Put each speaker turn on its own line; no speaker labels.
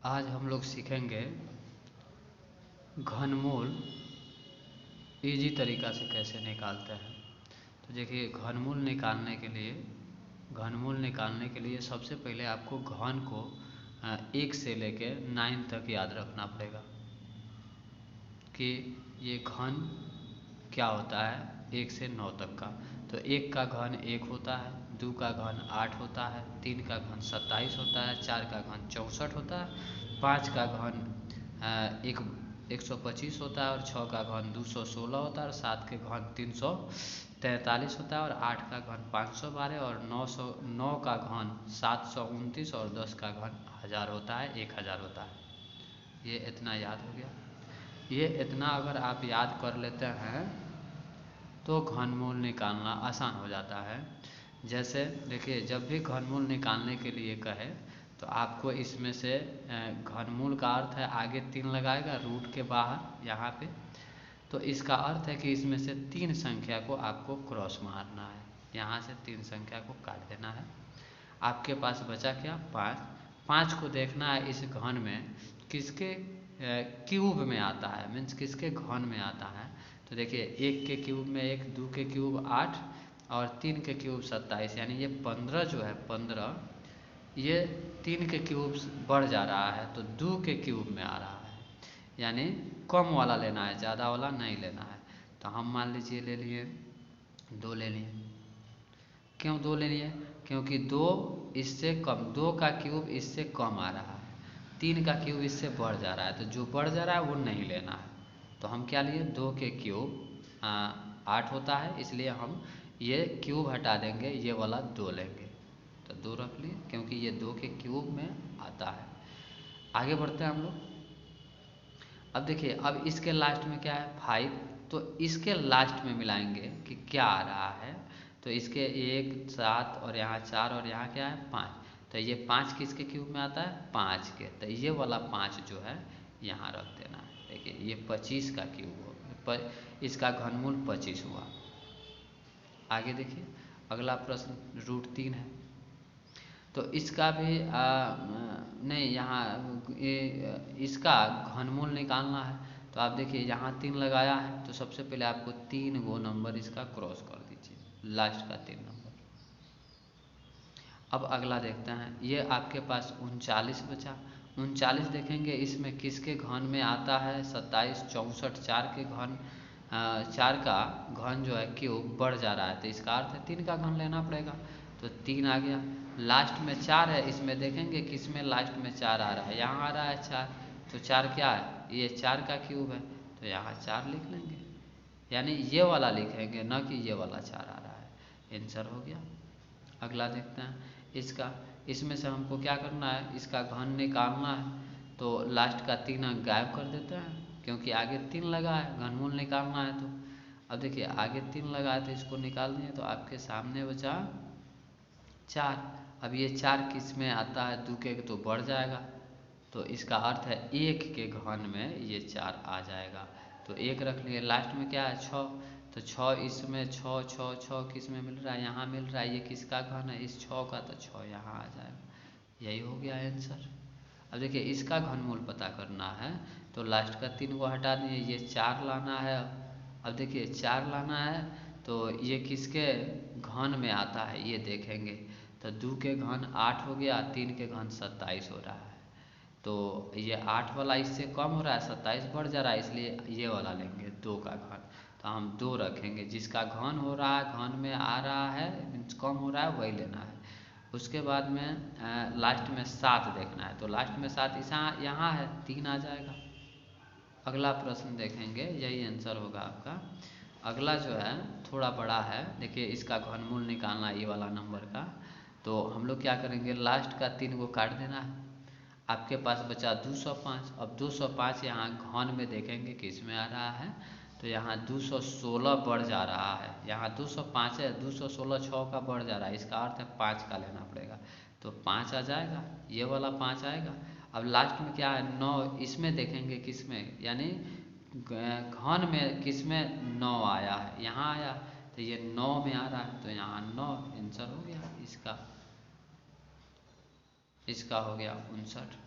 आज हम लोग सीखेंगे घनमूल इजी तरीका से कैसे निकालते हैं। तो देखिए, घनमूल निकालने के लिए सबसे पहले आपको घन को 1 से लेके 9 तक याद रखना पड़ेगा कि ये घन क्या होता है 1 से 9 तक का। तो 1 का घन 1 होता है, 2 का घन 8 होता है, 3 का घन 27 होता है, 4 का घन 64 होता है, 5 का घन 125 होता है, और 6 का घन 216 होता है, और 7 के घन 343 होता है, और 8 का घन 512, और 9 का घन 729, और 10 का घन 1000 होता है, 1000 होता है। ये इतना याद हो गया। ये इतना अगर आप याद कर लेते हैं तो घनमूल निकालना आसान हो जाता है। जैसे देखिए, जब भी घनमूल निकालने के लिए कहे तो आपको इसमें से घनमूल का अर्थ है आगे 3 लगाएगा रूट के बाहर यहाँ पे। तो इसका अर्थ है कि इसमें से 3 संख्या को आपको क्रॉस मारना है, यहाँ से 3 संख्या को काट देना है। आपके पास बचा क्या 5। 5 को देखना है इस घन में किसके क्यूब में आता है, मीन्स किसके घन में आता है। तो देखिए, 1 के क्यूब में 1, 2 के क्यूब 8, और 3 के क्यूब 27, यानी ये 15 जो है 15, ये 3 के क्यूब बढ़ जा रहा है तो 2 के क्यूब में आ रहा है, यानी कम वाला लेना है, ज़्यादा वाला नहीं लेना है। तो हम मान लीजिए ले लिए 2 ले लिए। क्यों 2 ले लिए? क्योंकि 2 इससे कम, 2 का क्यूब इससे कम आ रहा है, 3 का क्यूब इससे बढ़ जा रहा है, तो जो बढ़ जा रहा है वो नहीं लेना है। तो हम क्या लिए 2 के क्यूब 8 होता है, इसलिए हम ये क्यूब हटा देंगे, ये वाला 2 लेंगे। तो 2 रख लिए क्योंकि ये 2 के क्यूब में आता है। आगे बढ़ते हैं हम लोग। अब देखिए, अब इसके लास्ट में क्या है 5, तो इसके लास्ट में मिलाएंगे कि क्या आ रहा है। तो इसके 1 7 और यहाँ 4 और यहाँ क्या है 5, तो ये 5 किसके क्यूब में आता है 5 के, तो ये वाला 5 जो है यहाँ रख देना है। देखिए, ये 25 का क्यूब हो, इसका घनमूल 25 हुआ। आगे देखिए, अगला प्रश्न √3 है। तो इसका भी नहीं, यहाँ इसका घनमूल निकालना है। तो आप देखिए, यहाँ 3 लगाया है, तो सबसे पहले आपको 3 गो नंबर इसका क्रॉस कर दीजिए, लास्ट का 3 नंबर। अब अगला देखते हैं, ये आपके पास 39 बचा। 39 देखेंगे इसमें किसके घन में आता है 27, 64, 4 के घन 4 का घन जो है क्यूब बढ़ जा रहा है, तो इसका अर्थ है 3 का घन लेना पड़ेगा। तो 3 आ गया। लास्ट में 4 है, इसमें देखेंगे किस में लास्ट में 4 आ रहा है, यहाँ आ रहा है 4, तो 4 क्या है ये 4 का क्यूब है, तो यहाँ 4 लिख लेंगे, यानी ये वाला लिखेंगे, न कि ये वाला 4 आ रहा है। आंसर हो गया। अगला देखते हैं इसका। इसमें से हमको क्या करना है, इसका घन निकालना है, तो लास्ट का 3 अंक गायब कर देते हैं क्योंकि आगे 3 लगा है, घनमूल निकालना है। तो अब देखिए, आगे 3 लगा है तो इसको निकाल दिए, तो आपके सामने बचा 4। अब ये 4 किस में आता है 2 के, तो बढ़ जाएगा, तो इसका अर्थ है 1 के घन में ये 4 आ जाएगा। तो 1 रख लिए। लास्ट में क्या है 6, तो 6 इसमें 6 6 6 किस में मिल रहा है, यहाँ मिल रहा है, ये किसका घन है इस 6 का, तो 6 यहाँ आ जाएगा। यही हो गया आंसर। अब देखिए, इसका घनमूल पता करना है, तो लास्ट का 3 को हटा दिए, ये 4 लाना है। अब देखिए 4 लाना है, तो ये किसके घन में आता है ये देखेंगे, तो 2 के घन 8 हो गया, 3 के घन 27 हो रहा है, तो ये 8 वाला इससे कम हो रहा है, 27 बढ़ जा रहा है, इसलिए ये वाला लेंगे 2 का घन। तो हम 2 रखेंगे, जिसका घन हो रहा है घन में आ रहा है मीन्स कम हो रहा है वही लेना है। उसके बाद में लास्ट में 7 देखना है, तो लास्ट में 7 यहाँ है 3 आ जाएगा। अगला प्रश्न देखेंगे, यही आंसर होगा आपका। अगला जो है थोड़ा बड़ा है, देखिए इसका घनमूल निकालना ये वाला नंबर का। तो हम लोग क्या करेंगे, लास्ट का 3 को काट देना है, आपके पास बचा 205। अब 205 यहाँ घन में देखेंगे किस में आ रहा है, तो यहाँ 216 बढ़ जा रहा है, यहाँ 205 है, 216 6 का बढ़ जा रहा है, इसका अर्थ है 5 का लेना पड़ेगा, तो 5 आ जाएगा, ये वाला 5 आएगा। अब लास्ट में क्या है 9, इसमें देखेंगे किस में, यानी घन में किस में 9 आया है, यहाँ आया, तो ये 9 में आ रहा है, तो यहाँ 9 आंसर हो गया इसका। इसका हो गया 59।